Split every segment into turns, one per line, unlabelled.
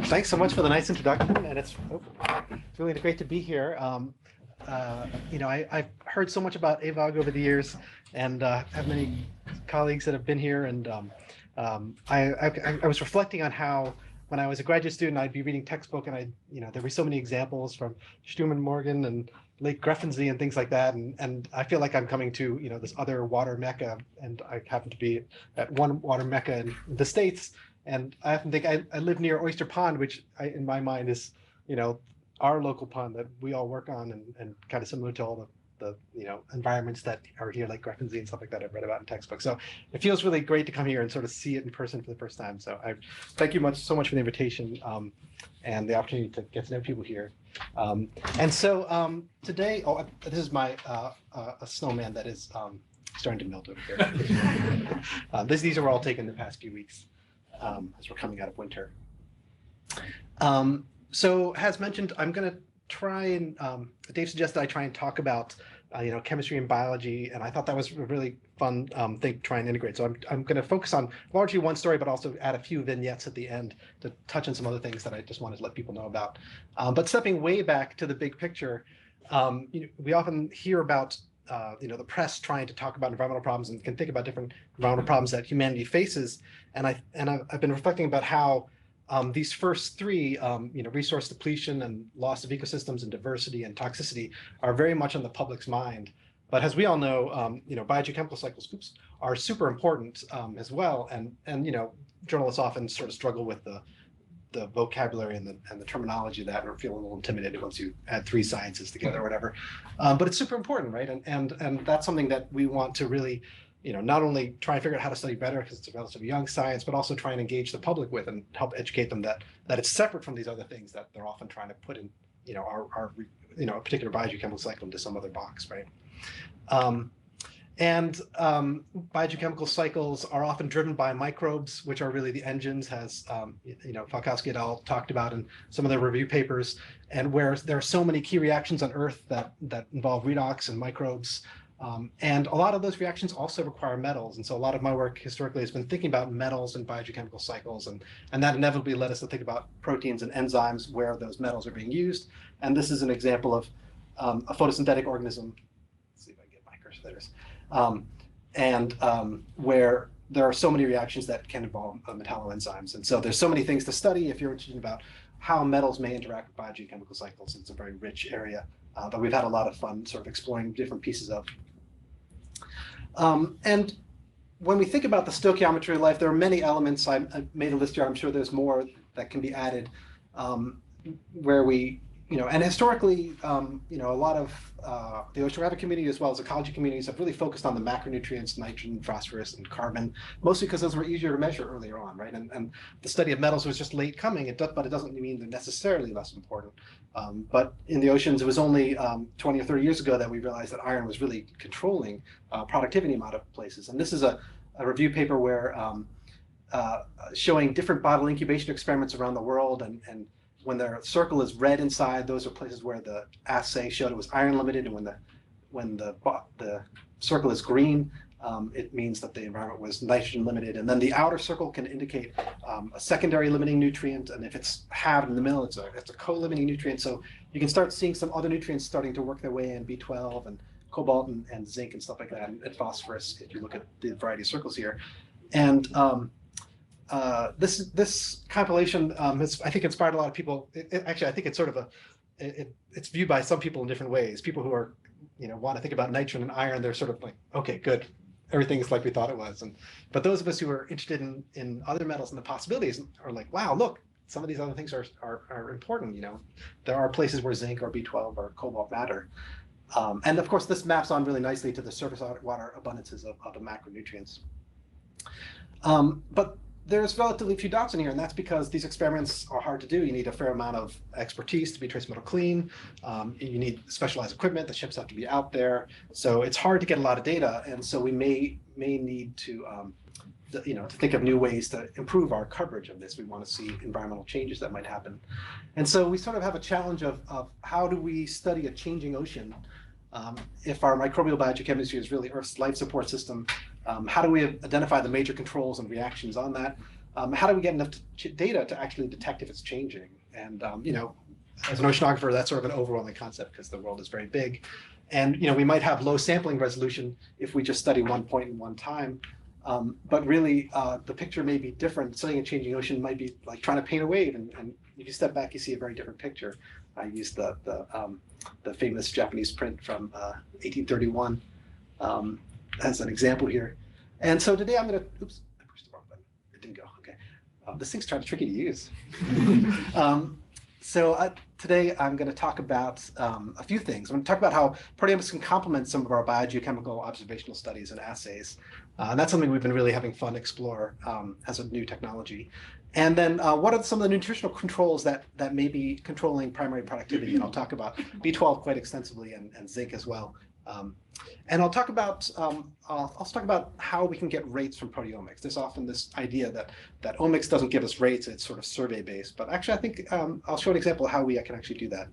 Thanks so much for the nice introduction, and it's really great to be here. I've heard so much about Eawag over the years, and have many colleagues that have been here. And I was reflecting on how, when I was a graduate student, I'd be reading textbook, and there were so many examples from Stuman Morgan and Lake Greffensee and things like that. And I feel like I'm coming to this other water mecca, and I happen to be at one water mecca in the States. And I often think I live near Oyster Pond, which in my mind is, our local pond that we all work on, and kind of similar to all the environments that are here, like Greffensee and stuff like that I've read about in textbooks. So it feels really great to come here and sort of see it in person for the first time. So I thank you so much for the invitation, and the opportunity to get to know people here. Today, this is my a snowman that is starting to melt over here. These are all taken the past few weeks. As we're coming out of winter. So as mentioned, I'm going to try and, Dave suggested I try and talk about, chemistry and biology, and I thought that was a really fun thing to try and integrate. So I'm going to focus on largely one story, but also add a few vignettes at the end to touch on some other things that I just wanted to let people know about. But stepping way back to the big picture, we often hear about the press trying to talk about environmental problems and can think about different environmental problems that humanity faces. And I've been reflecting about how these first three, resource depletion and loss of ecosystems and diversity and toxicity, are very much on the public's mind. But as we all know, biogeochemical cycles are super important as well. And journalists often sort of struggle with the vocabulary and the terminology of that, or feel a little intimidated once you add three sciences together or whatever. But it's super important, right? And that's something that we want to really, not only try and figure out how to study better, because it's a relatively young science, but also try and engage the public with and help educate them that it's separate from these other things that they're often trying to put in, our a particular biogeochemical cycle into some other box, right? Biogeochemical cycles are often driven by microbes, which are really the engines, as Falkowski et al. Talked about in some of their review papers, and where there are so many key reactions on Earth that involve redox and microbes. And a lot of those reactions also require metals. And so a lot of my work historically has been thinking about metals and biogeochemical cycles, and that inevitably led us to think about proteins and enzymes where those metals are being used. And this is an example of a photosynthetic organism. Let's see if I can get my cursor there. Where there are so many reactions that can involve metalloenzymes. And so there's so many things to study if you're interested about how metals may interact with biogeochemical cycles. It's a very rich area that we've had a lot of fun sort of exploring different pieces of. And when we think about the stoichiometry of life, there are many elements. I made a list here. I'm sure there's more that can be added, where we, and historically, a lot of the oceanographic community as well as ecology communities have really focused on the macronutrients, nitrogen, phosphorus, and carbon, mostly because those were easier to measure earlier on, right? And the study of metals was just late coming, but it doesn't mean they're necessarily less important. But in the oceans, it was only 20 or 30 years ago that we realized that iron was really controlling productivity in a lot of places. And this is a review paper where showing different bottle incubation experiments around the world, and when the circle is red inside, those are places where the assay showed it was iron limited, and when the circle is green, it means that the environment was nitrogen limited. And then the outer circle can indicate a secondary limiting nutrient, and if it's halved in the middle, it's a co-limiting nutrient. So you can start seeing some other nutrients starting to work their way in, B12 and cobalt and zinc and stuff like that, and phosphorus, if you look at the variety of circles here. And this compilation has, I think, inspired a lot of people. Actually, I think it's sort of it's viewed by some people in different ways. People who are, want to think about nitrogen and iron, they're sort of like, okay, good, everything is like we thought it was. But those of us who are interested in other metals and the possibilities are like, wow, look, some of these other things are important. There are places where zinc or B12 or cobalt matter. And of course, this maps on really nicely to the surface water abundances of the macronutrients. But there's relatively few dots in here, and that's because these experiments are hard to do. You need a fair amount of expertise to be trace metal clean. You need specialized equipment. The ships have to be out there. So it's hard to get a lot of data. And so we may need to, to think of new ways to improve our coverage of this. We want to see environmental changes that might happen. And so we sort of have a challenge of how do we study a changing ocean if our microbial biogeochemistry is really Earth's life support system. How do we identify the major controls and reactions on that? how do we get enough data to actually detect if it's changing? And as an oceanographer, that's sort of an overwhelming concept because the world is very big. And we might have low sampling resolution if we just study one point in one time. But really, the picture may be different. Studying a changing ocean might be like trying to paint a wave, and if you step back, you see a very different picture. I used the famous Japanese print from 1831 as an example here. And so today I'm going to, oops, I pushed the wrong button. It didn't go. Okay. This thing's kind of tricky to use. Today I'm going to talk about a few things. I'm going to talk about how proteomics can complement some of our biogeochemical observational studies and assays. And that's something we've been really having fun explore as a new technology. And then what are some of the nutritional controls that may be controlling primary productivity? And I'll talk about B12 quite extensively and zinc as well. And I'll talk about how we can get rates from proteomics. There's often this idea that omics doesn't give us rates; it's sort of survey based. But actually, I think I'll show an example of how we can actually do that.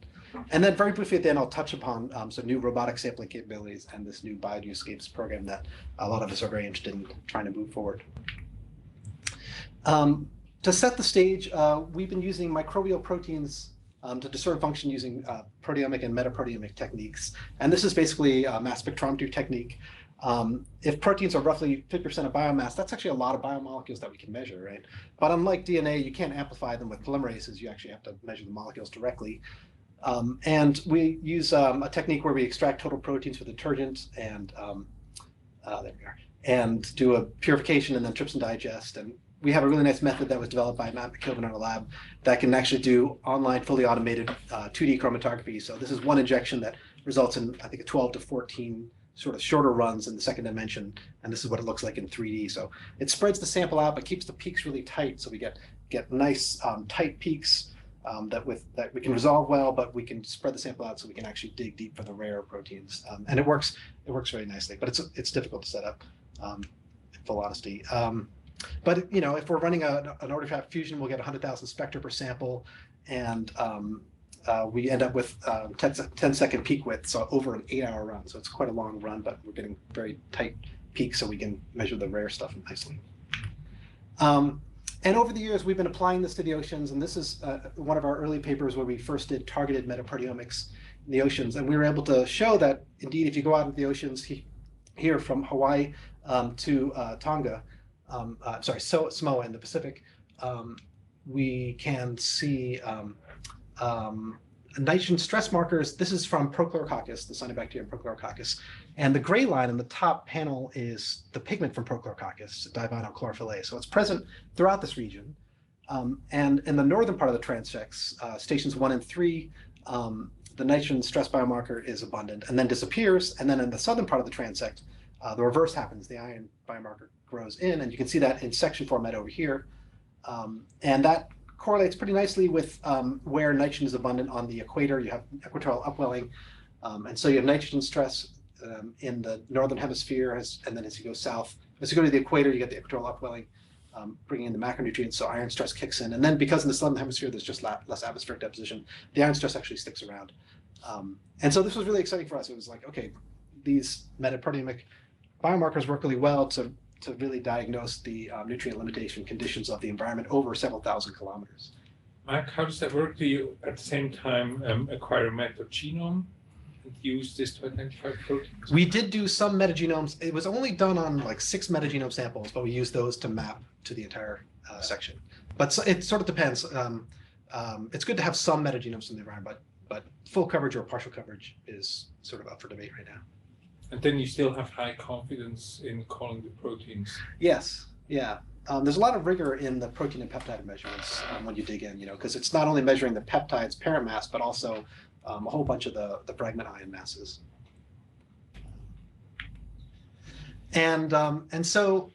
And then very briefly at the end, I'll touch upon some new robotic sampling capabilities and this new Biogeochemistry program that a lot of us are very interested in trying to move forward. To set the stage, we've been using microbial proteins to discern function using proteomic and metaproteomic techniques. And this is basically a mass spectrometry technique. If proteins are roughly 50% of biomass, that's actually a lot of biomolecules that we can measure, right? But unlike DNA, you can't amplify them with polymerases. You actually have to measure the molecules directly. And we use a technique where we extract total proteins with detergent and there we are, and do a purification and then trypsin digest. And we have a really nice method that was developed by Matt McKilvin in our lab that can actually do online, fully automated 2D chromatography. So this is one injection that results in, I think, a 12 to 14 sort of shorter runs in the second dimension. And this is what it looks like in 3D. So it spreads the sample out, but keeps the peaks really tight. So we get nice tight peaks that we can resolve well, but we can spread the sample out so we can actually dig deep for the rare proteins. And it works very nicely, but it's difficult to set up, in full honesty. But if we're running an order trap fusion, we'll get 100,000 spectra per sample, and we end up with 10-second peak width, so over an 8-hour run. So it's quite a long run, but we're getting very tight peaks, so we can measure the rare stuff nicely. And over the years, we've been applying this to the oceans, and this is one of our early papers where we first did targeted metaproteomics in the oceans, and we were able to show that indeed, if you go out into the oceans here from Hawaii to Tonga. Samoa in the Pacific, we can see nitrogen stress markers. This is from Prochlorococcus, the cyanobacterium Prochlorococcus. And the gray line in the top panel is the pigment from Prochlorococcus, divinyl chlorophyll A. So it's present throughout this region. And in the northern part of the transects, stations 1 and 3, the nitrogen stress biomarker is abundant and then disappears. And then in the southern part of the transect, the reverse happens. The iron biomarker grows in, and you can see that in section format over here. And that correlates pretty nicely with where nitrogen is abundant on the equator. You have equatorial upwelling. And so you have nitrogen stress in the northern hemisphere, and then as you go south, as you go to the equator, you get the equatorial upwelling, bringing in the macronutrients, so iron stress kicks in. And then because in the southern hemisphere, there's just less atmospheric deposition, the iron stress actually sticks around. And so this was really exciting for us. It was like, okay, these metaproteomic biomarkers work really well to really diagnose the nutrient limitation conditions of the environment over several thousand kilometers.
Mark, how does that work? Do you at the same time acquire a metagenome and use this to identify proteins?
We did do some metagenomes. It was only done on like 6 metagenome samples, but we used those to map to the entire section. But it sort of depends. It's good to have some metagenomes in the environment, but full coverage or partial coverage is sort of up for debate right now.
And then you still have high confidence in calling the proteins.
Yes, yeah. There's a lot of rigor in the protein and peptide measurements when you dig in, because it's not only measuring the peptide's parent mass, but also a whole bunch of the fragment ion masses. And so,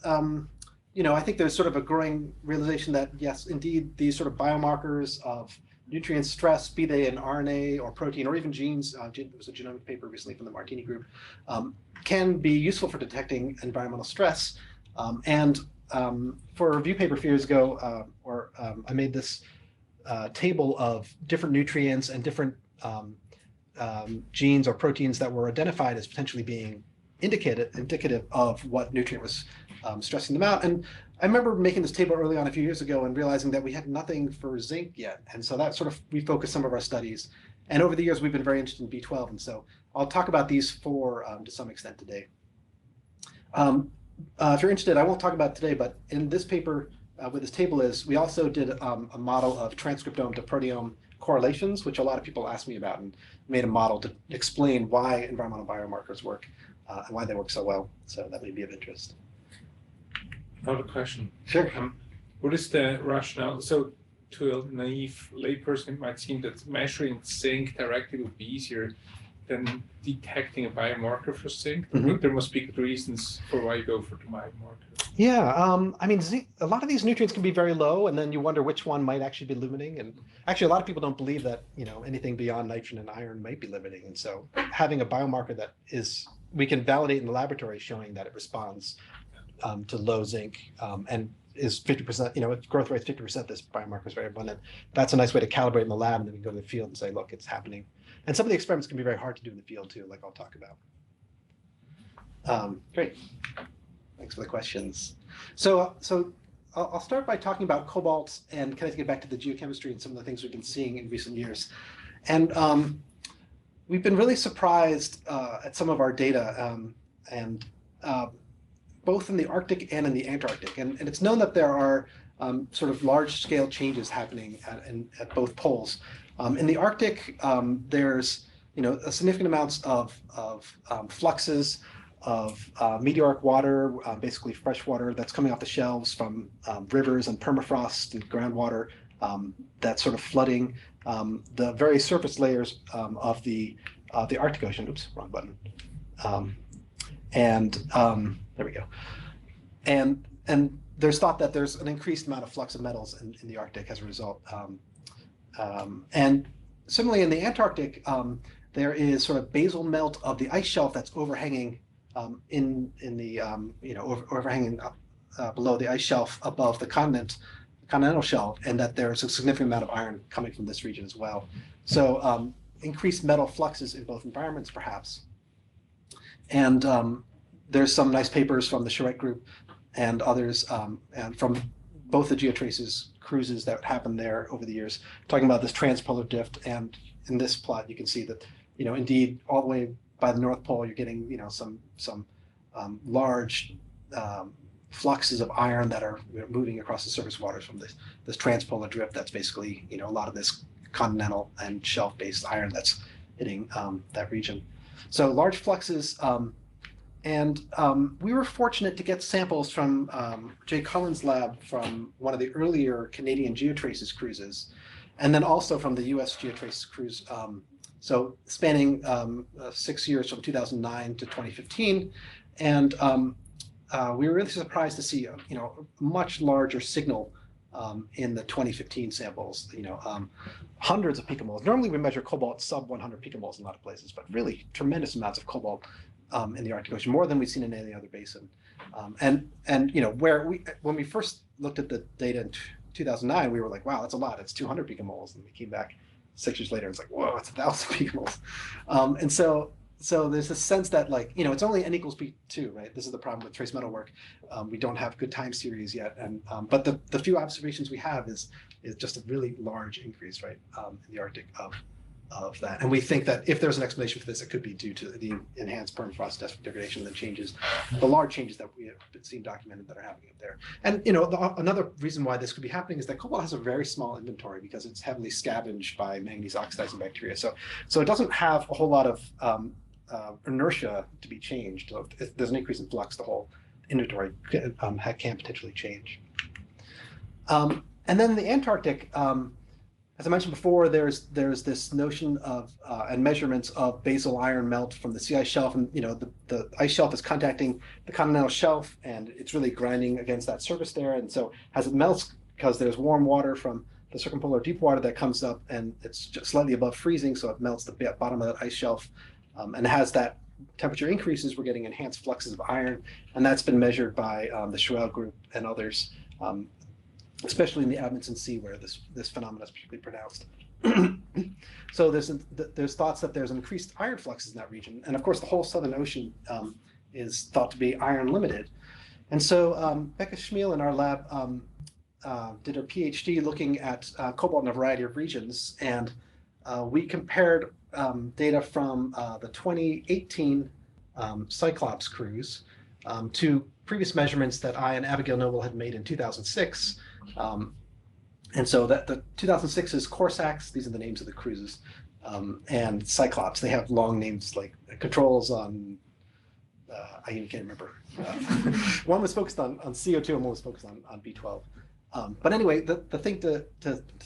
I think there's sort of a growing realization that, yes, indeed, these sort of biomarkers of nutrient stress, be they in RNA or protein or even genes, there was a genomic paper recently from the Martini group, can be useful for detecting environmental stress. For a review paper a few years ago, I made this table of different nutrients and different genes or proteins that were identified as potentially being indicative of what nutrient was stressing them out. And I remember making this table early on a few years ago and realizing that we had nothing for zinc yet. And so that sort of refocused some of our studies. And over the years, we've been very interested in B12. And so I'll talk about these four to some extent today. If you're interested, I won't talk about it today, but in this paper, where this table is, we also did a model of transcriptome to proteome correlations, which a lot of people asked me about, and made a model to explain why environmental biomarkers work and why they work so well. So that may be of interest.
I have a question.
Sure.
What is the rationale? So to a naive layperson, it might seem that measuring zinc directly would be easier than detecting a biomarker for zinc, but there must be good reasons for why you go for the biomarker.
Yeah, I mean, zinc, a lot of these nutrients can be very low, and then you wonder which one might actually be limiting. And actually, a lot of people don't believe that, you know, anything beyond nitrogen and iron might be limiting. And so having a biomarker that we can validate in the laboratory showing that it responds to low zinc and is 50%, you know, if growth rate is 50%, this biomarker is very abundant. That's a nice way to calibrate in the lab, and then we go to the field and say, look, it's happening. And some of the experiments can be very hard to do in the field too, like I'll talk about. Great. Thanks for the questions. So I'll start by talking about cobalt and kind of get back to the geochemistry and some of the things we've been seeing in recent years. And we've been really surprised at some of our data, both in the Arctic and in the Antarctic. And it's known that there are sort of large-scale changes happening at both poles. In the Arctic, there's a significant amounts of fluxes of meteoric water, basically fresh water that's coming off the shelves from rivers and permafrost and groundwater that's sort of flooding the very surface layers of the Arctic Ocean. Oops, wrong button. There we go. And there's thought that there's an increased amount of flux of metals in the Arctic as a result. And similarly, in the Antarctic, there is sort of basal melt of the ice shelf that's overhanging overhanging below the ice shelf above the continental shelf, and that there's a significant amount of iron coming from this region as well. So increased metal fluxes in both environments, perhaps. And there's some nice papers from the Charette group and others, and from both the geotraces cruises that happened there over the years, talking about this transpolar drift. And in this plot, you can see that, indeed, all the way by the North Pole, you're getting, some large fluxes of iron that are moving across the surface waters from this transpolar drift. That's basically, a lot of this continental and shelf-based iron that's hitting that region. So large fluxes. And we were fortunate to get samples from Jay Cullen's lab from one of the earlier Canadian Geotraces cruises, and then also from the US Geotraces cruise. So spanning 6 years from 2009 to 2015. And we were really surprised to see, a much larger signal in the 2015 samples, hundreds of picomoles. Normally we measure cobalt sub 100 picomoles in a lot of places, but really tremendous amounts of cobalt in the Arctic Ocean, more than we've seen in any other basin. When we first looked at the data in 2009, we were like, wow, that's a lot. It's 200 picomoles. And we came back 6 years later, it's like, whoa, it's 1,000 picomoles. And so there's a sense that, it's only N equals P2, right? This is the problem with trace metal work. We don't have good time series yet. And but the few observations we have is just a really large increase, right, in the Arctic of that. And we think that if there's an explanation for this, it could be due to the enhanced permafrost degradation that changes, the large changes that we have seen documented that are happening up there. And another reason why this could be happening is that cobalt has a very small inventory because it's heavily scavenged by manganese oxidizing bacteria. So it doesn't have a whole lot of inertia to be changed. So if there's an increase in flux, the whole inventory can potentially change. And then in the Antarctic, as I mentioned before, there's this notion of and measurements of basal iron melt from the sea ice shelf, and the ice shelf is contacting the continental shelf, and it's really grinding against that surface there. And so as it melts, because there's warm water from the circumpolar deep water that comes up, and it's just slightly above freezing, so it melts the bottom of that ice shelf, and as that temperature increases, we're getting enhanced fluxes of iron, and that's been measured by the Charette group and others. Especially in the Amundsen Sea, where this phenomenon is particularly pronounced. So there's thoughts that there's increased iron fluxes in that region, and of course the whole Southern Ocean is thought to be iron limited. And so Becca Schmiel in our lab did a PhD looking at cobalt in a variety of regions, and we compared data from the 2018 Cyclops cruise to previous measurements that I and Abigail Noble had made in 2006. And so that the 2006 is Corsax, these are the names of the cruises, and Cyclops. They have long names like controls on, I even can't remember. One was focused on CO2 and one was focused on B12. But anyway, the thing to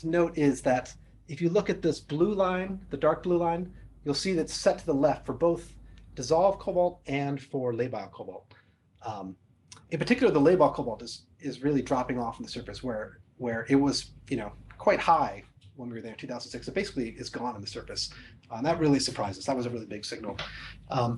note is that if you look at this blue line, the dark blue line, you'll see that it's set to the left for both dissolved cobalt and for labile cobalt. In particular, the labile cobalt is really dropping off on the surface where it was, quite high when we were there in 2006. It basically is gone on the surface. And that really surprised us. That was a really big signal.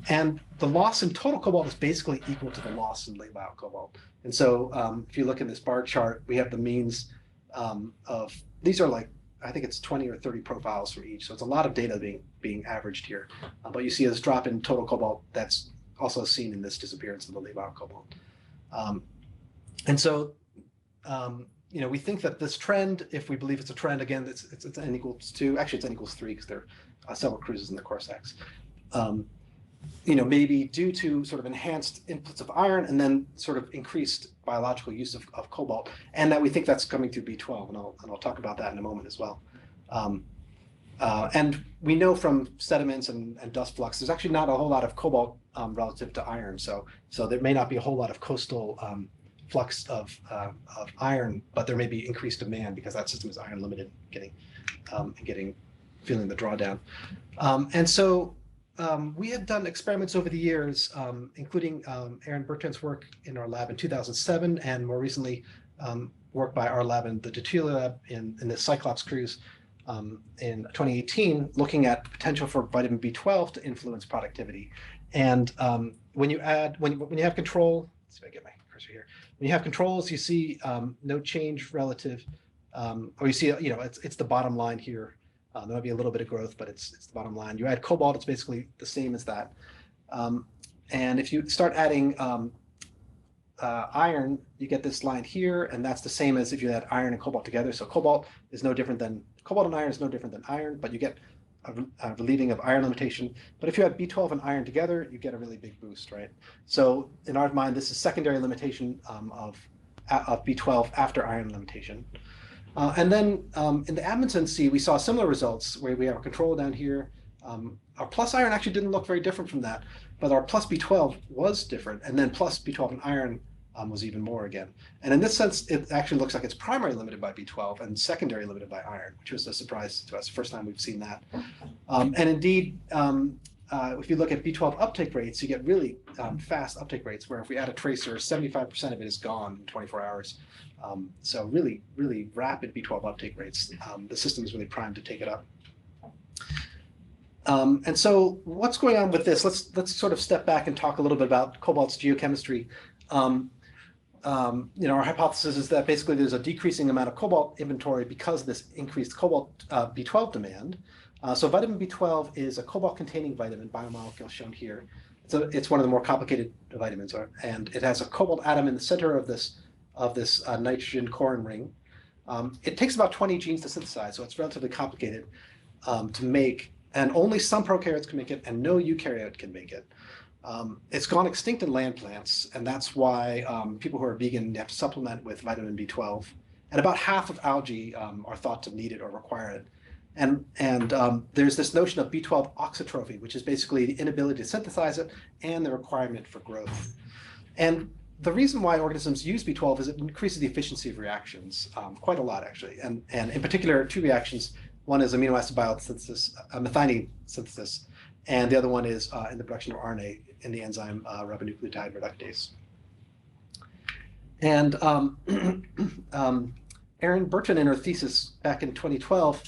And the loss in total cobalt is basically equal to the loss in labile cobalt. And so if you look in this bar chart, we have the means of, these are like, I think it's 20 or 30 profiles for each. So it's a lot of data being averaged here. But you see this drop in total cobalt that's also seen in this disappearance of the labile cobalt. And so, we think that this trend, if we believe it's a trend, again, it's n equals 2. Actually, it's n equals 3 because there are several cruises in the Corsax. Maybe due to sort of enhanced inputs of iron and then sort of increased biological use of cobalt, and that we think that's coming through B12, and I'll talk about that in a moment as well. And we know from sediments and dust flux, there's actually not a whole lot of cobalt relative to iron, so there may not be a whole lot of coastal flux of iron, but there may be increased demand because that system is iron limited, feeling the drawdown. And so we had done experiments over the years, including Aaron Bertrand's work in our lab in 2007, and more recently work by our lab in the Detulia lab in the Cyclops cruise in 2018, looking at potential for vitamin B12 to influence productivity. And when you have control, let's see if I get my cursor here. When you have controls, you see no change relative, or you see, it's the bottom line here. There might be a little bit of growth, but it's the bottom line. You add cobalt, it's basically the same as that. And if you start adding iron, you get this line here, and that's the same as if you add iron and cobalt together. So cobalt and iron is no different than iron, but you get a relieving of iron limitation. But if you have B12 and iron together, you get a really big boost, right? So in our mind, this is secondary limitation of B12 after iron limitation. And then in the Amundsen Sea, we saw similar results where we have a control down here. Our plus iron actually didn't look very different from that, but our plus B12 was different. And then plus B12 and iron was even more again. And in this sense, it actually looks like it's primary limited by B12 and secondary limited by iron, which was a surprise to us. First time we've seen that. And indeed, if you look at B12 uptake rates, you get really fast uptake rates where if we add a tracer, 75% of it is gone in 24 hours. So really, really rapid B12 uptake rates. The system is really primed to take it up. And so what's going on with this? Let's sort of step back and talk a little bit about cobalt's geochemistry. Our hypothesis is that basically there's a decreasing amount of cobalt inventory because of this increased cobalt B12 demand. So vitamin B12 is a cobalt-containing vitamin, biomolecule shown here. It's one of the more complicated vitamins, and it has a cobalt atom in the center of this nitrogen corin ring. It takes about 20 genes to synthesize, so it's relatively complicated to make, and only some prokaryotes can make it, and no eukaryote can make it. It's gone extinct in land plants, and that's why people who are vegan have to supplement with vitamin B12. And about half of algae are thought to need it or require it. And there's this notion of B12 oxytrophy, which is basically the inability to synthesize it and the requirement for growth. And the reason why organisms use B12 is it increases the efficiency of reactions quite a lot, actually. And in particular, two reactions. One is amino acid biosynthesis, methionine synthesis, and the other one is in the production of RNA in the enzyme ribonucleotide reductase. And Erin Bertrand in her thesis back in 2012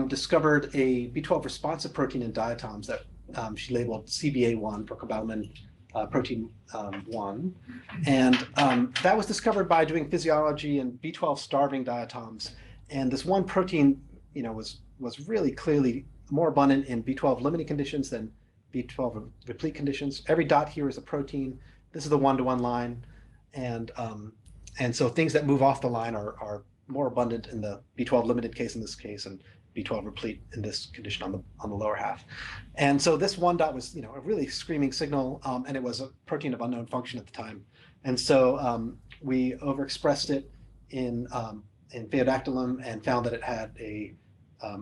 discovered a B12 responsive protein in diatoms that she labeled CBA1 for cobalamin protein 1. And that was discovered by doing physiology in B12 starving diatoms. And this one protein, was really clearly more abundant in B12 limiting conditions than B12 replete conditions. Every dot here is a protein. This is the one-to-one line. And so things that move off the line are more abundant in the B12 limited case in this case, and B12 replete in this condition on the lower half. And so this one dot was, a really screaming signal, and it was a protein of unknown function at the time. And so we overexpressed it in phaeodactylum and found that it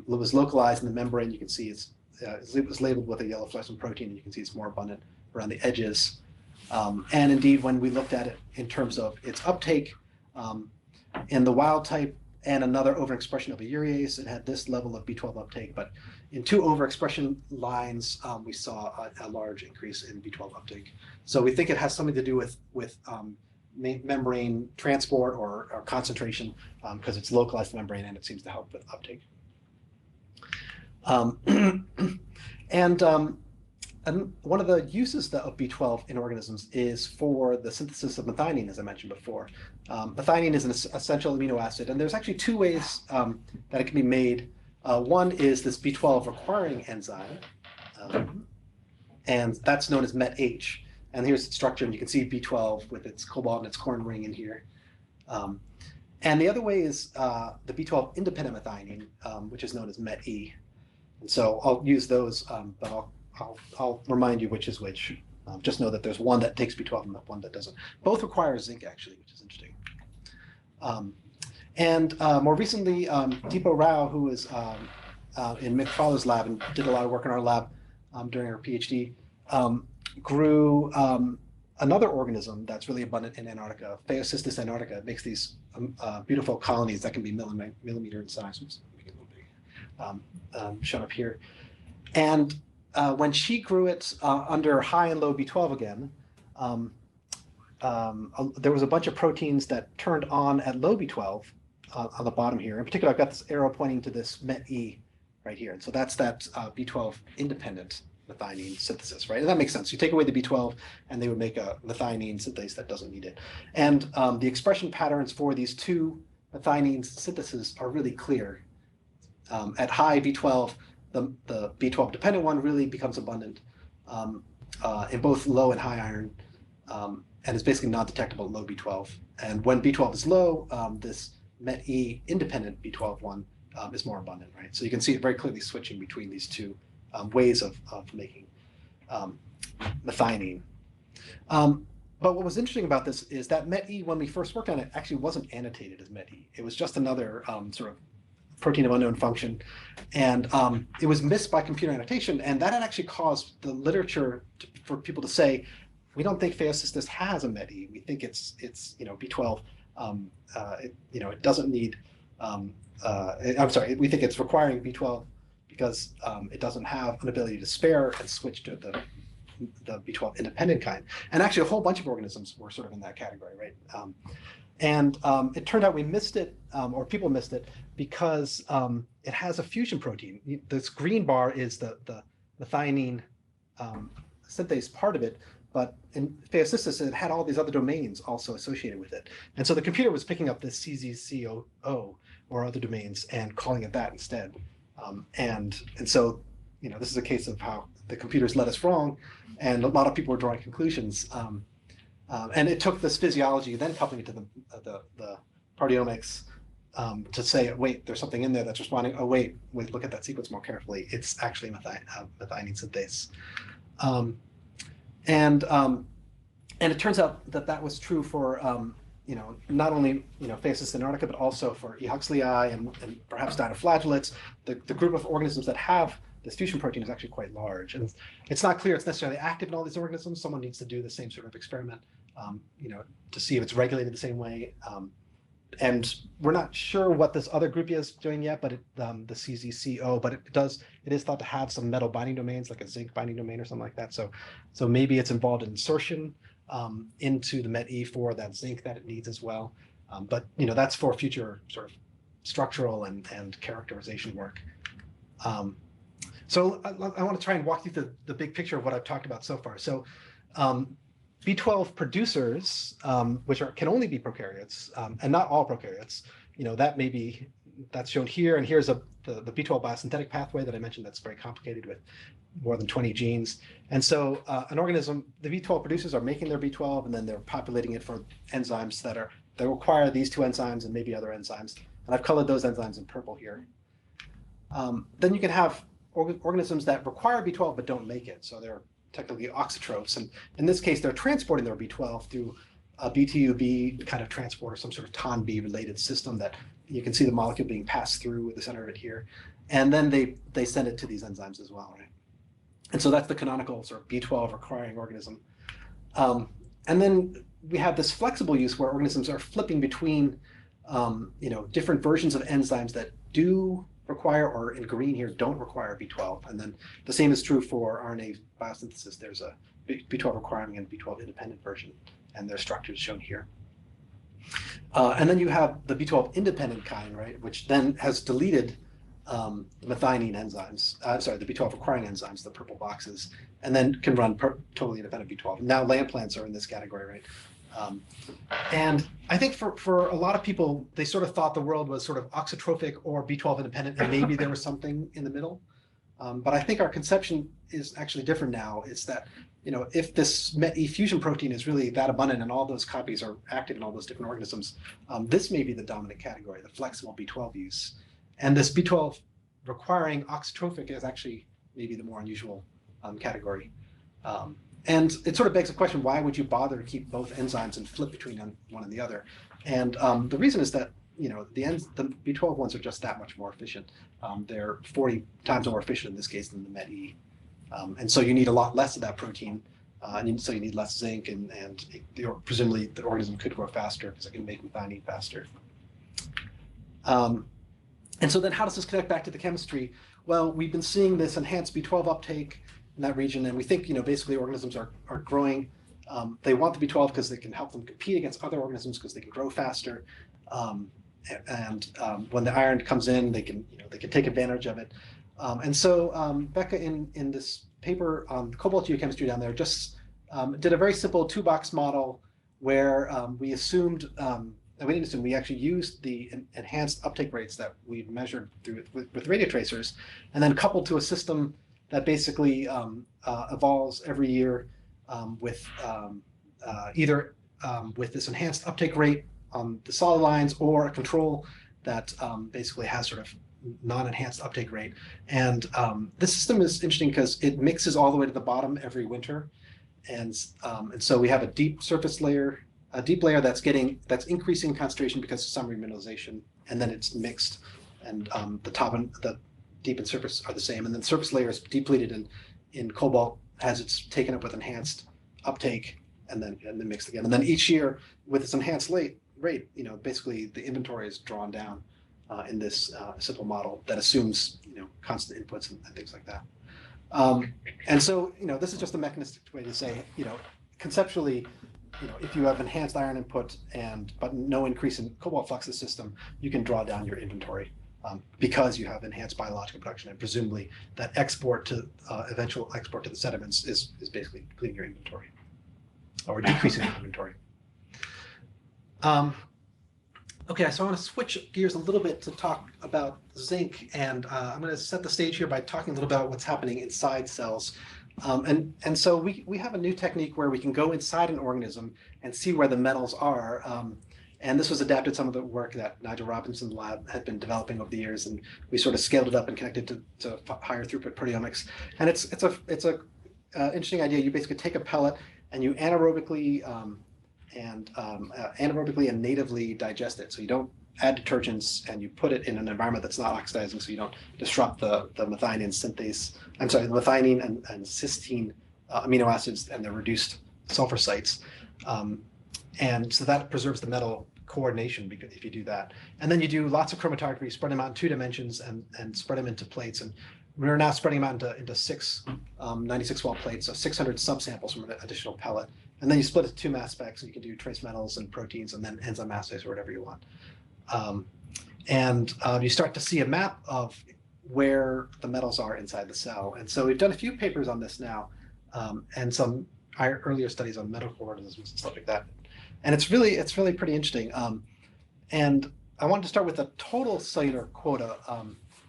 was localized in the membrane. You can see it was labeled with a yellow fluorescent protein, and you can see it's more abundant around the edges. And indeed, when we looked at it in terms of its uptake, in the wild type and another overexpression of a urease, it had this level of B12 uptake. But in two overexpression lines, we saw a large increase in B12 uptake. So we think it has something to do with membrane transport or concentration, because it's localized to the membrane, and it seems to help with uptake. And one of the uses of B12 in organisms is for the synthesis of methionine, as I mentioned before. Methionine is an essential amino acid, and there's actually two ways that it can be made. One is this B12 requiring enzyme, and that's known as MET-H. And here's its structure, and you can see B12 with its cobalt and its corn ring in here. And the other way is the B12 independent methionine, which is known as MET-E. And so I'll use those, but I'll remind you which is which. Just know that there's one that takes B12 and one that doesn't. Both require zinc, actually, which is interesting. And more recently, Deepa Rao, who was in Mick Fowler's lab and did a lot of work in our lab during her PhD, grew another organism that's really abundant in Antarctica, Phaeocystis antarctica. It makes these beautiful colonies that can be millimeter in size. Oops, make it a little big. Shown up here. And when she grew it under high and low B12 again, there was a bunch of proteins that turned on at low B12 on the bottom here. In particular, I've got this arrow pointing to this MET-E right here. And so that's that B12 independent methionine synthesis, right? And that makes sense. You take away the B12 and they would make a methionine synthase that doesn't need it. And the expression patterns for these two methionine syntheses are really clear. At high B12, the B12 dependent one really becomes abundant in both low and high iron, and it's basically non-detectable at low B12. And when B12 is low, this MET-E independent B12 one is more abundant, right? So you can see it very clearly switching between these two ways of making methionine. But what was interesting about this is that MET-E, when we first worked on it, actually wasn't annotated as MET-E. It was just another sort of protein of unknown function, and it was missed by computer annotation, and that had actually caused the literature for people to say, we don't think Phaeocystis has a MET-E. We think it's B12. It doesn't need. I'm sorry. We think it's requiring B12 because it doesn't have an ability to spare and switch to the B12 independent kind. And actually, a whole bunch of organisms were sort of in that category, right? And it turned out we missed it, or people missed it, because it has a fusion protein. This green bar is the methionine synthase part of it, but in Phaeocystis, it had all these other domains also associated with it. And so the computer was picking up this CZCOO or other domains and calling it that instead. And so, this is a case of how the computers led us wrong, and a lot of people were drawing conclusions. And it took this physiology, then coupling it to the proteomics, to say, wait, there's something in there that's responding. Oh, wait, look at that sequence more carefully. It's actually methionine synthase. And it turns out that was true for not only Phaeocystis antarctica, but also for E. huxleyi and perhaps dinoflagellates. The group of organisms that have this fusion protein is actually quite large, and it's not clear it's necessarily active in all these organisms. Someone needs to do the same sort of experiment, to see if it's regulated the same way. And we're not sure what this other group is doing yet, but the CZCO, but it is thought to have some metal binding domains, like a zinc binding domain or something like that. So maybe it's involved in insertion into the MET-E for that zinc that it needs as well. But that's for future sort of structural and characterization work. So I want to try and walk you through the big picture of what I've talked about so far. So B12 producers, which can only be prokaryotes, and not all prokaryotes, that may be that's shown here. And here's the B12 biosynthetic pathway that I mentioned that's very complicated with more than 20 genes. And so an organism, the B12 producers are making their B12, and then they're populating it for enzymes that require these two enzymes and maybe other enzymes. And I've colored those enzymes in purple here. Then you can have organisms that require B12 but don't make it. So they're technically auxotrophs. And in this case, they're transporting their B12 through a BTUB kind of transport or some sort of TON-B related system that you can see the molecule being passed through the center of it here. And then they send it to these enzymes as well, right? And so that's the canonical sort of B12 requiring organism. And then we have this flexible use where organisms are flipping between different versions of enzymes that do require, or in green here, don't require B12. And then the same is true for RNA biosynthesis. There's a B12 requiring and B12 independent version, and their structure is shown here. And then you have the B12 independent kind, right, which then has deleted methionine enzymes, the B12 requiring enzymes, the purple boxes, and then can run totally independent B12. Now land plants are in this category, right? And I think for a lot of people, they sort of thought the world was sort of auxotrophic or B12 independent, and maybe there was something in the middle. But I think our conception is actually different now. It's that, if this MET-E fusion protein is really that abundant and all those copies are active in all those different organisms, this may be the dominant category, the flexible B12 use. And this B12 requiring auxotrophic is actually maybe the more unusual category. And it sort of begs the question, why would you bother to keep both enzymes and flip between one and the other? And the reason is that the B12 ones are just that much more efficient. They're 40 times more efficient in this case than the MET-E. And so you need a lot less of that protein, so you need less zinc, and presumably the organism could grow faster because it can make methionine faster. And so then how does this connect back to the chemistry? Well, we've been seeing this enhanced B12 uptake in that region, and we think basically organisms are growing. They want the B12 because they can help them compete against other organisms because they can grow faster. When the iron comes in, they can take advantage of it. And so Becca in this paper on cobalt geochemistry down there just did a very simple two-box model where we assumed, we didn't assume, we actually used the enhanced uptake rates that we measured with radio tracers, and then coupled to a system that basically evolves every year with either with this enhanced uptake rate on the solid lines, or a control that basically has sort of non-enhanced uptake rate. And this system is interesting because it mixes all the way to the bottom every winter. And so we have a deep surface layer, a deep layer that's increasing concentration because of summary mineralization, and then it's mixed. And the top and the deep and surface are the same. And then the surface layer is depleted in cobalt as it's taken up with enhanced uptake, and then mixed again. And then each year with this enhanced rate, basically the inventory is drawn down in this simple model that assumes constant inputs and things like that. And so this is just a mechanistic way to say conceptually, if you have enhanced iron input but no increase in cobalt flux in the system, you can draw down your inventory because you have enhanced biological production, and presumably that eventual export to the sediments is basically cleaning your inventory or decreasing your inventory. Okay, so I want to switch gears a little bit to talk about zinc, and I'm going to set the stage here by talking a little about what's happening inside cells. And so we have a new technique where we can go inside an organism and see where the metals are. And this was adapted some of the work that Nigel Robinson's lab had been developing over the years, and we sort of scaled it up and connected to higher throughput proteomics. And it's a interesting idea. You basically take a pellet and you anaerobically and natively digest it. So you don't add detergents, and you put it in an environment that's not oxidizing, so you don't disrupt the methionine synthase. I'm sorry, the methionine and cysteine amino acids and the reduced sulfur sites. And so that preserves the metal coordination if you do that. And then you do lots of chromatography, spread them out in 2 dimensions and spread them into plates. And we're now spreading them out into 6 96-well plates, so 600 subsamples from an additional pellet. And then you split it to 2 mass specs, and you can do trace metals and proteins and then enzyme assays or whatever you want. You start to see a map of where the metals are inside the cell. And so we've done a few papers on this now, and some earlier studies on metal organisms and stuff like that. And it's really pretty interesting. And I wanted to start with the total cellular quota.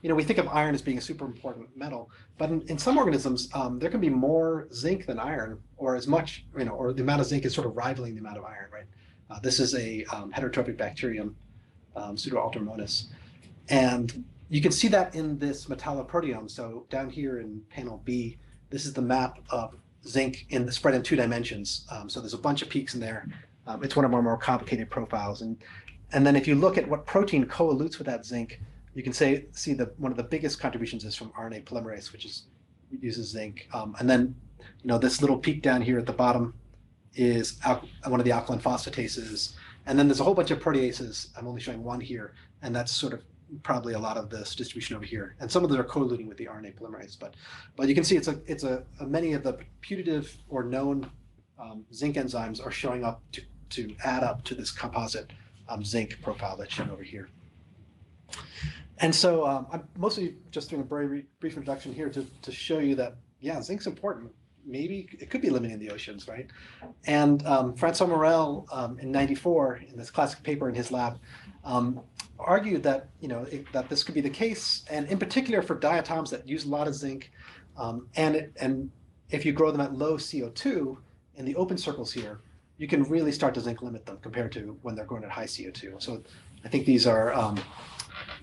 We think of iron as being a super important metal, but in some organisms, there can be more zinc than iron, or as much, or the amount of zinc is sort of rivaling the amount of iron, right? This is a heterotrophic bacterium, Pseudoaltermonas, and you can see that in this metalloproteome. So down here in panel B, this is the map of zinc spread in 2 dimensions. So there's a bunch of peaks in there. It's one of our more complicated profiles, and then if you look at what protein coelutes with that zinc, you can see one of the biggest contributions is from RNA polymerase, which uses zinc. And then, this little peak down here at the bottom is one of the alkaline phosphatases. And then there's a whole bunch of proteases. I'm only showing one here, and that's sort of probably a lot of this distribution over here. And some of them are co-eluting with the RNA polymerase, but you can see many of the putative or known zinc enzymes are showing up to add up to this composite zinc profile that's shown over here. And so I'm mostly just doing a very brief introduction here to show you that, yeah, zinc's important. Maybe it could be limiting the oceans, right? And Francois Morel in '94, in this classic paper in his lab, argued that that this could be the case, and in particular for diatoms that use a lot of zinc, and if you grow them at low CO2 in the open circles here, you can really start to zinc limit them compared to when they're grown at high CO2. So I think these are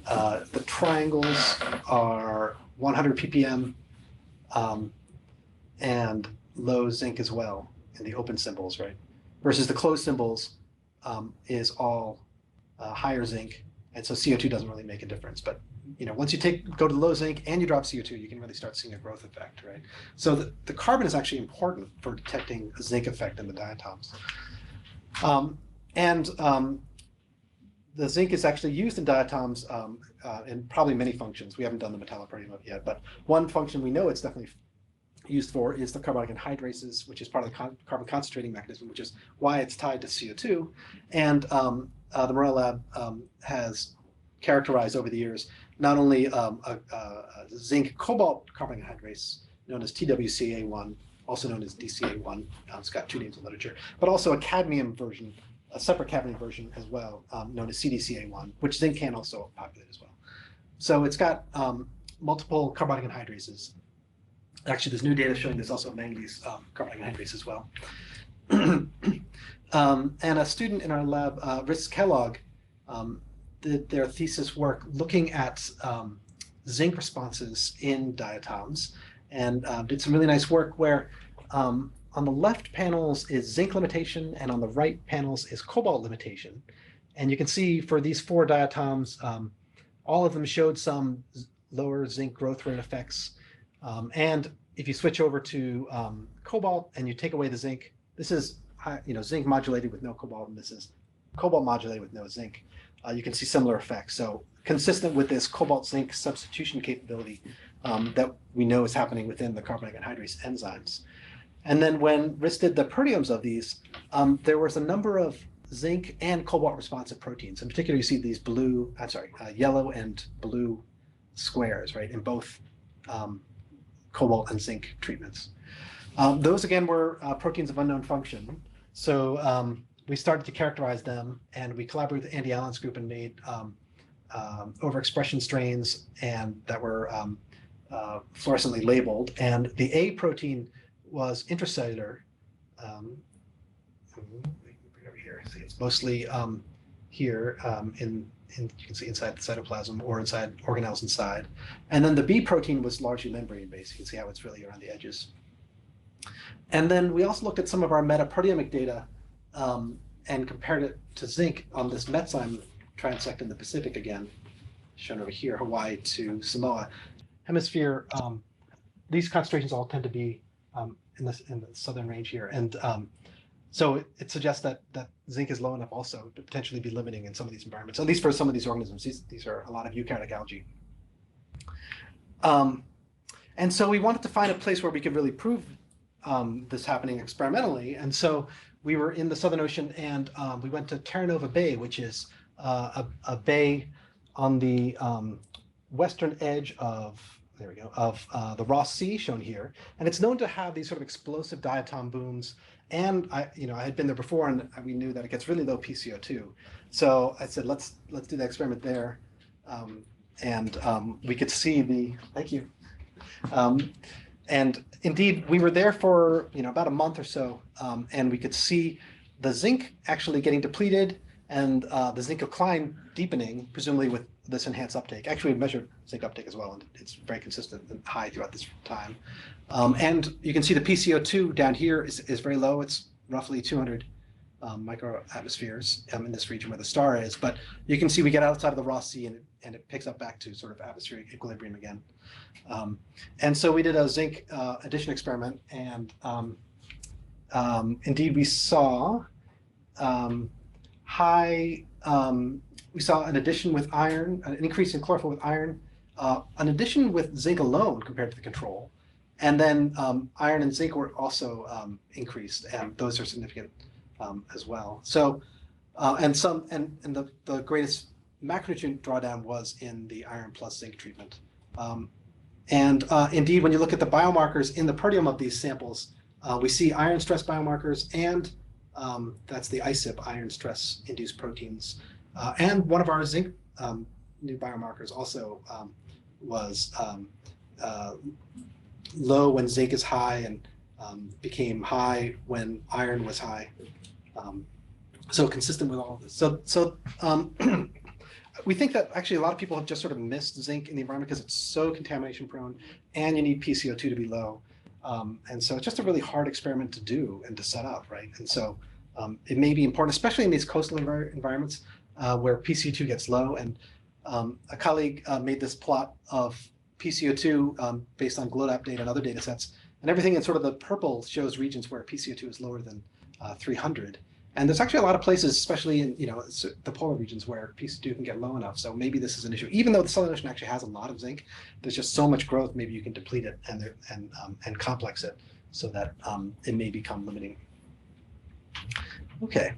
the triangles are 100 ppm and low zinc as well in the open symbols, right? Versus the closed symbols is all higher zinc, and so CO2 doesn't really make a difference. But once you go to low zinc and you drop CO2, you can really start seeing a growth effect, right? So the carbon is actually important for detecting a zinc effect in the diatoms. The zinc is actually used in diatoms in probably many functions. We haven't done the metalloproteomics yet, but one function we know it's definitely used for is the carbonic anhydrases, which is part of the carbon concentrating mechanism, which is why it's tied to CO2. And the Morel lab has characterized over the years not only a zinc cobalt carbonic anhydrase known as TWCA1, also known as DCA1, it's got 2 names in literature, but also a cadmium version, a separate cadmium version as well, known as CDCA1, which zinc can also populate as well. So it's got multiple carbonic anhydrases. Actually, there's new data showing there's also a manganese carbonic anhydrase as well. And a student in our lab, Rhys Kellogg, did their thesis work looking at zinc responses in diatoms, and did some really nice work where on the left panels is zinc limitation, and on the right panels is cobalt limitation. And you can see for these 4 diatoms, all of them showed some lower zinc growth rate effects. And if you switch over to cobalt and you take away the zinc, this is zinc modulated with no cobalt, and this is cobalt modulated with no zinc. You can see similar effects. So consistent with this cobalt zinc substitution capability that we know is happening within the carbonic anhydrase enzymes. And then when Rhys did the proteomes of these, there was a number of zinc and cobalt responsive proteins. In particular, you see these yellow and blue squares, right, in both cobalt and zinc treatments. Those again were proteins of unknown function. So we started to characterize them, and we collaborated with Andy Allen's group and made overexpression strains and that were fluorescently labeled. And the A protein was intracellular. Over here, see, it's mostly here you can see inside the cytoplasm or inside organelles inside. And then the B protein was largely membrane-based. You can see how it's really around the edges. And then we also looked at some of our metaproteomic data and compared it to zinc on this metzyme transect in the Pacific again, shown over here, Hawaii to Samoa. Hemisphere, these concentrations all tend to be in the southern range here. And so it suggests that zinc is low enough also to potentially be limiting in some of these environments, at least for some of these organisms. These are a lot of eukaryotic algae. And so we wanted to find a place where we could really prove this happening experimentally. And so we were in the Southern Ocean, and we went to Terra Nova Bay, which is a bay on the western edge of there we go, of the Ross Sea shown here. And it's known to have these sort of explosive diatom booms. And I had been there before, and we knew that it gets really low PCO2. So I said, let's do the experiment there. We could see thank you. And indeed, we were there for about a month or so, and we could see the zinc actually getting depleted and the zinc decline deepening, presumably with this enhanced uptake. Actually, we measured zinc uptake as well, and it's very consistent and high throughout this time. And you can see the PCO2 down here is very low. It's roughly 200 microatmospheres in this region where the star is. But you can see we get outside of the Ross Sea, and it picks up back to sort of atmospheric equilibrium again. And so we did a zinc addition experiment, and indeed we saw we saw an addition with iron, an increase in chlorophyll with iron, an addition with zinc alone compared to the control, and then iron and zinc were also increased, and those are significant as well. So, and the greatest macronutrient drawdown was in the iron plus zinc treatment. Indeed, when you look at the biomarkers in the proteome of these samples, we see iron stress biomarkers, and that's the ISIP, iron stress induced proteins. And one of our zinc new biomarkers also was low when zinc is high, and became high when iron was high. So consistent with all of this. So we think that actually a lot of people have just sort of missed zinc in the environment because it's so contamination prone, and you need PCO2 to be low. And so it's just a really hard experiment to do and to set up, right? And so it may be important, especially in these coastal environments where PCO2 gets low. And a colleague made this plot of PCO2 based on GLODAP data and other data sets. And everything in sort of the purple shows regions where PCO2 is lower than 300. And there's actually a lot of places, especially in the polar regions, where PCO2 can get low enough. So maybe this is an issue. Even though the Southern Ocean actually has a lot of zinc, there's just so much growth. Maybe you can deplete it and complex it so that it may become limiting. Okay,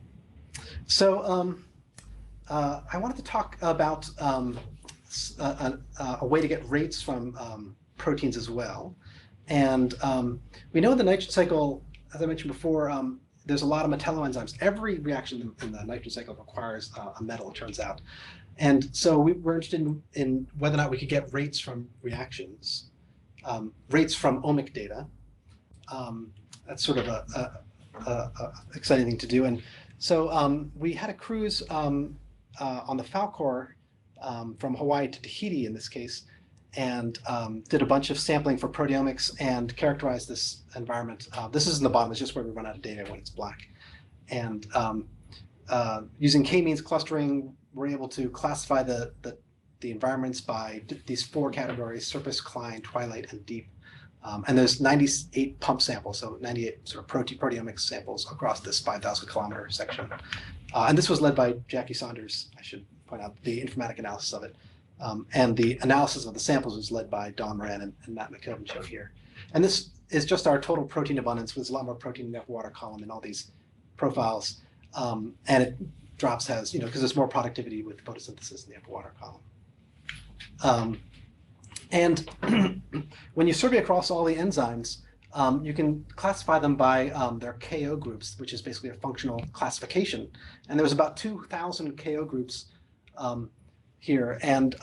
so I wanted to talk about a way to get rates from proteins as well. And we know the nitrogen cycle, as I mentioned before, there's a lot of metalloenzymes. Every reaction in the nitrogen cycle requires a metal, it turns out. And so we were interested in whether or not we could get rates from reactions, rates from omic data. That's sort of a exciting thing to do. And so we had a cruise on the Falcor from Hawaii to Tahiti in this case, and did a bunch of sampling for proteomics and characterized this environment. This is in the bottom, it's just where we run out of data when it's black. And using k-means clustering, we're able to classify the environments by these 4 categories: surface, Klein, twilight, and deep. And there's 98 pump samples, so 98 sort of proteomics samples across this 5,000 kilometer section. And this was led by Jackie Saunders, I should point out, the informatic analysis of it. And the analysis of the samples was led by Don Moran and Matt Makoto shown here. And this is just our total protein abundance. There's a lot more protein in the water column in all these profiles. And it drops has, because there's more productivity with photosynthesis in the upper water column. And when you survey across all the enzymes, you can classify them by their KO groups, which is basically a functional classification. And there was about 2,000 KO groups here, and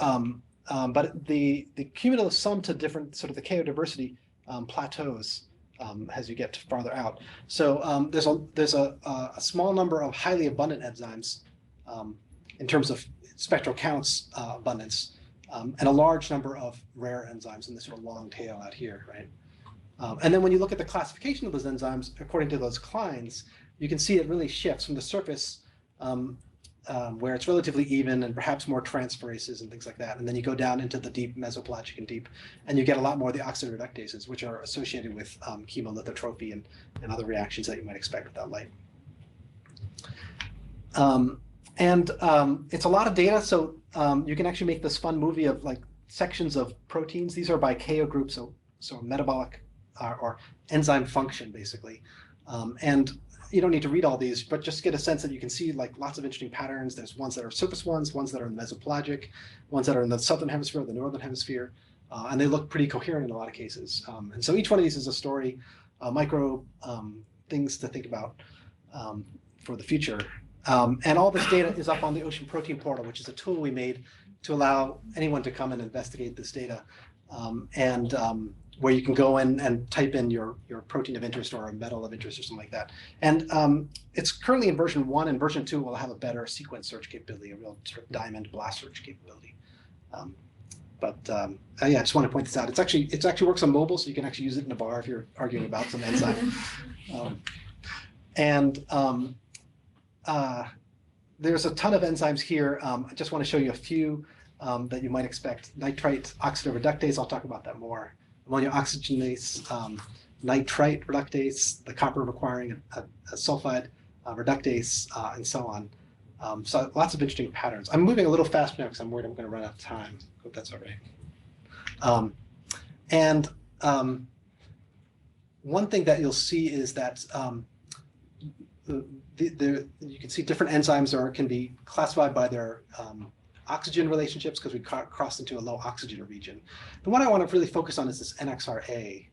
but the cumulative sum to different sort of the KO diversity plateaus as you get farther out. So there's a small number of highly abundant enzymes in terms of spectral counts abundance, and a large number of rare enzymes in this sort of long tail out here, right? And then when you look at the classification of those enzymes according to those Kleins, you can see it really shifts from the surface, where it's relatively even and perhaps more transferases and things like that. And then you go down into the deep, mesopelagic and deep, and you get a lot more of the oxidative reductases, which are associated with chemolithotrophy and other reactions that you might expect without light. It's a lot of data, so you can actually make this fun movie of like sections of proteins. These are by KO group, so metabolic or enzyme function, basically. And you don't need to read all these, but just get a sense that you can see like lots of interesting patterns. There's ones that are surface ones that are mesopelagic, ones that are in the southern hemisphere, the northern hemisphere. and they look pretty coherent in a lot of cases. And so each one of these is a story, micro things to think about for the future. And all this data is up on the Ocean Protein Portal, which is a tool we made to allow anyone to come and investigate this data, where you can go in and type in your protein of interest or a metal of interest or something like that. And it's currently in version 1, and version 2 will have a better sequence search capability, a real sort of diamond blast search capability. Yeah, I just want to point this out. It actually works on mobile, so you can actually use it in a bar if you're arguing about some enzyme. There's a ton of enzymes here. I just want to show you a few that you might expect. Nitrite oxidative reductase, I'll talk about that more. Ammonia oxygenase, nitrite reductase, the copper requiring a sulfide reductase, and so on. So lots of interesting patterns. I'm moving a little fast now because I'm worried I'm going to run out of time. Hope that's all right. One thing that you'll see is that you can see different enzymes can be classified by their oxygen relationships, because we crossed into a low oxygen region. The one I want to really focus on is this NXRA.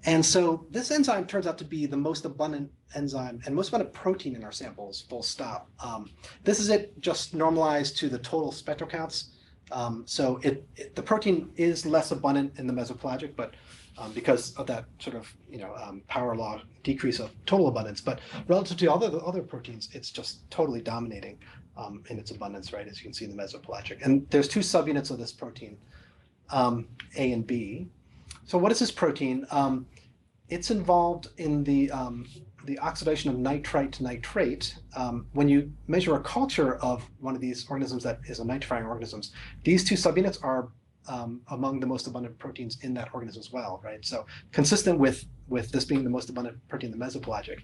And so this enzyme turns out to be the most abundant enzyme and most abundant protein in our samples, full stop. This is it just normalized to the total spectral counts. So the protein is less abundant in the mesopelagic, but because of that sort of power law decrease of total abundance. But relative to other proteins, it's just totally dominating in its abundance, right, as you can see in the mesopelagic. And there's 2 subunits of this protein, A and B. So what is this protein? It's involved in the oxidation of nitrite to nitrate. When you measure a culture of one of these organisms that is a nitrifying organisms, these 2 subunits are among the most abundant proteins in that organism as well, right? So consistent with this being the most abundant protein in the mesopelagic.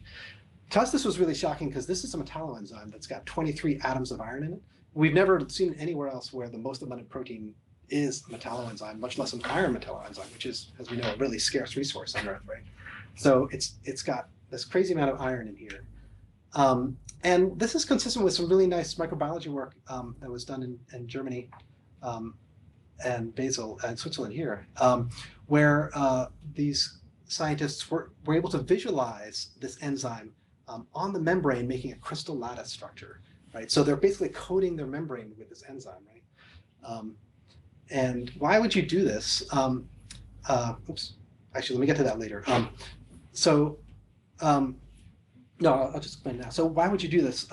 To us, this was really shocking because this is a metalloenzyme that's got 23 atoms of iron in it. We've never seen anywhere else where the most abundant protein is a metalloenzyme, much less an iron metalloenzyme, which is, as we know, a really scarce resource on Earth, right? So it's got this crazy amount of iron in here. And this is consistent with some really nice microbiology work that was done in Germany and Basel and Switzerland here, where these scientists were able to visualize this enzyme on the membrane, making a crystal lattice structure, right? So they're basically coating their membrane with this enzyme, right? And why would you do this? Oops, actually, let me get to that later. No, I'll just explain now. So why would you do this?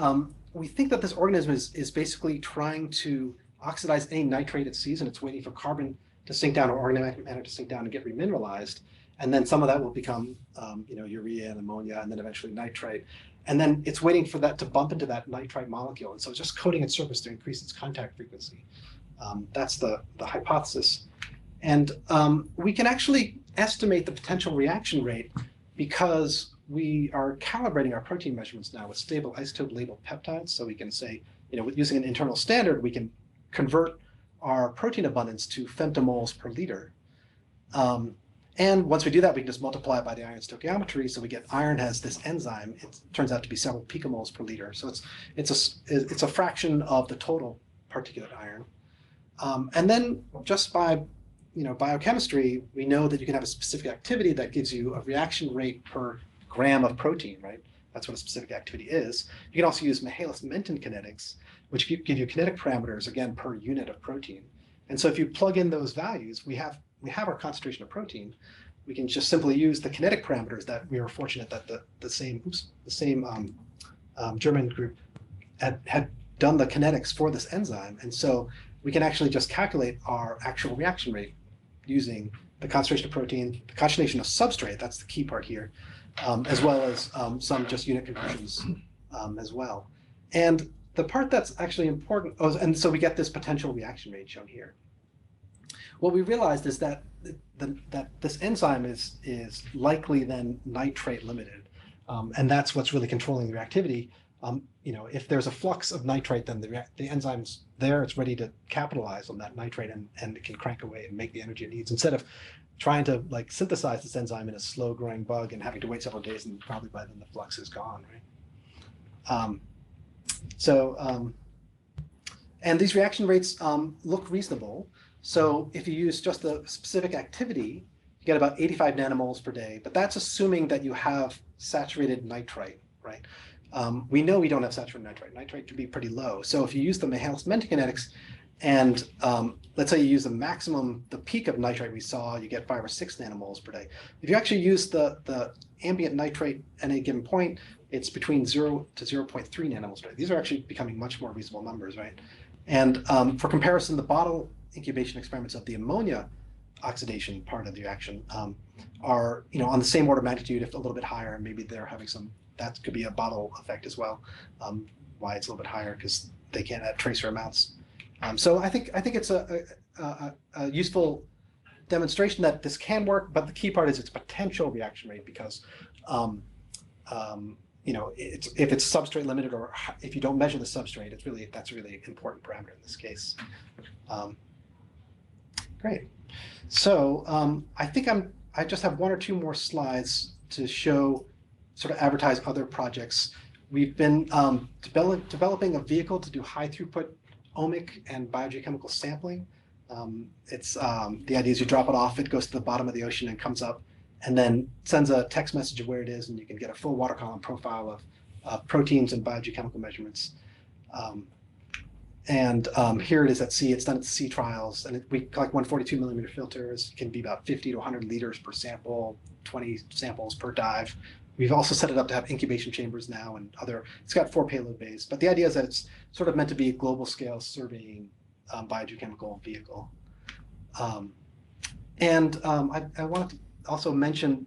We think that this organism is basically trying to oxidize any nitrate it sees, and it's waiting for carbon to sink down or organic matter to sink down and get remineralized. And then some of that will become urea and ammonia, and then eventually nitrite. And then it's waiting for that to bump into that nitrite molecule. And so it's just coating its surface to increase its contact frequency. That's the hypothesis. And we can actually estimate the potential reaction rate because we are calibrating our protein measurements now with stable isotope labeled peptides. So we can say, using an internal standard, we can convert our protein abundance to femtomoles per liter. And once we do that, we can just multiply it by the iron stoichiometry. So we get iron has this enzyme. It turns out to be several picomoles per liter. So it's a fraction of the total particulate iron. And then just by biochemistry, we know that you can have a specific activity that gives you a reaction rate per gram of protein, right? That's what a specific activity is. You can also use Michaelis-Menten kinetics, which give you kinetic parameters, again, per unit of protein. And so if you plug in those values, we have our concentration of protein. We can just simply use the kinetic parameters that we were fortunate that the same German group had done the kinetics for this enzyme. And so we can actually just calculate our actual reaction rate using the concentration of protein, the concentration of substrate, that's the key part here, as well as some just unit conversions as well. And the part that's actually important, and so we get this potential reaction rate shown here. What we realized is that that this enzyme is likely then nitrate limited, and that's what's really controlling the reactivity. If there's a flux of nitrate, then the enzyme's there, it's ready to capitalize on that nitrate and it can crank away and make the energy it needs, instead of trying to synthesize this enzyme in a slow growing bug and having to wait several days, and probably by then the flux is gone, right? And these reaction rates look reasonable. So if you use just the specific activity, you get about 85 nanomoles per day, but that's assuming that you have saturated nitrite, right? We know we don't have saturated nitrite. Nitrite can be pretty low. So if you use the Mihalis kinetics, and let's say you use the peak of nitrite we saw, you get 5 or 6 nanomoles per day. If you actually use the ambient nitrate at any given point, it's between 0 to 0.3 nanomoles per day. These are actually becoming much more reasonable numbers, right? And for comparison, the bottle incubation experiments of the ammonia oxidation part of the reaction are on the same order of magnitude, if a little bit higher, and maybe they're having that could be a bottle effect as well. Why it's a little bit higher, because they can't add tracer amounts. So I think it's a useful demonstration that this can work, but the key part is its potential reaction rate, because if it's substrate limited, or if you don't measure the substrate, that's a really important parameter in this case. Great. So I think I just have 1 or 2 more slides to sort of advertise other projects. We've been developing a vehicle to do high throughput omic and biogeochemical sampling. The idea is you drop it off, it goes to the bottom of the ocean and comes up, and then sends a text message of where it is, and you can get a full water column profile of proteins and biogeochemical measurements. Here it is at sea. It's done at sea trials, and we collect 142 millimeter filters. It can be about 50 to 100 liters per sample, 20 samples per dive. We've also set it up to have incubation chambers now, and it's got 4 payload bays. But the idea is that it's sort of meant to be a global scale surveying biogeochemical vehicle. I wanted to also mention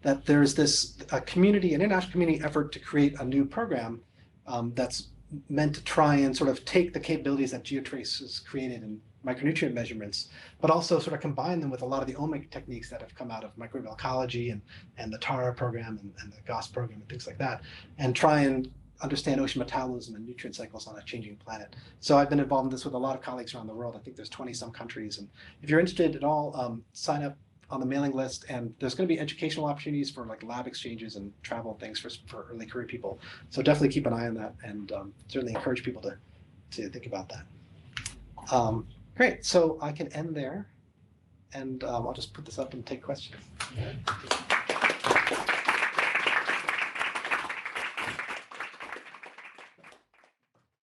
that there's this an international community effort to create a new program that's meant to try and sort of take the capabilities that GeoTrace has created in micronutrient measurements, but also sort of combine them with a lot of the omic techniques that have come out of microbial ecology and the Terra program and the GOS program and things like that, and try and understand ocean metabolism and nutrient cycles on a changing planet. So I've been involved in this with a lot of colleagues around the world. I think there's 20 some countries, and if you're interested at all, sign up on the mailing list, and there's going to be educational opportunities for like lab exchanges and travel things for early career people. So definitely keep an eye on that, and certainly encourage people to think about that. Great, so I can end there, and I'll just put this up and take questions.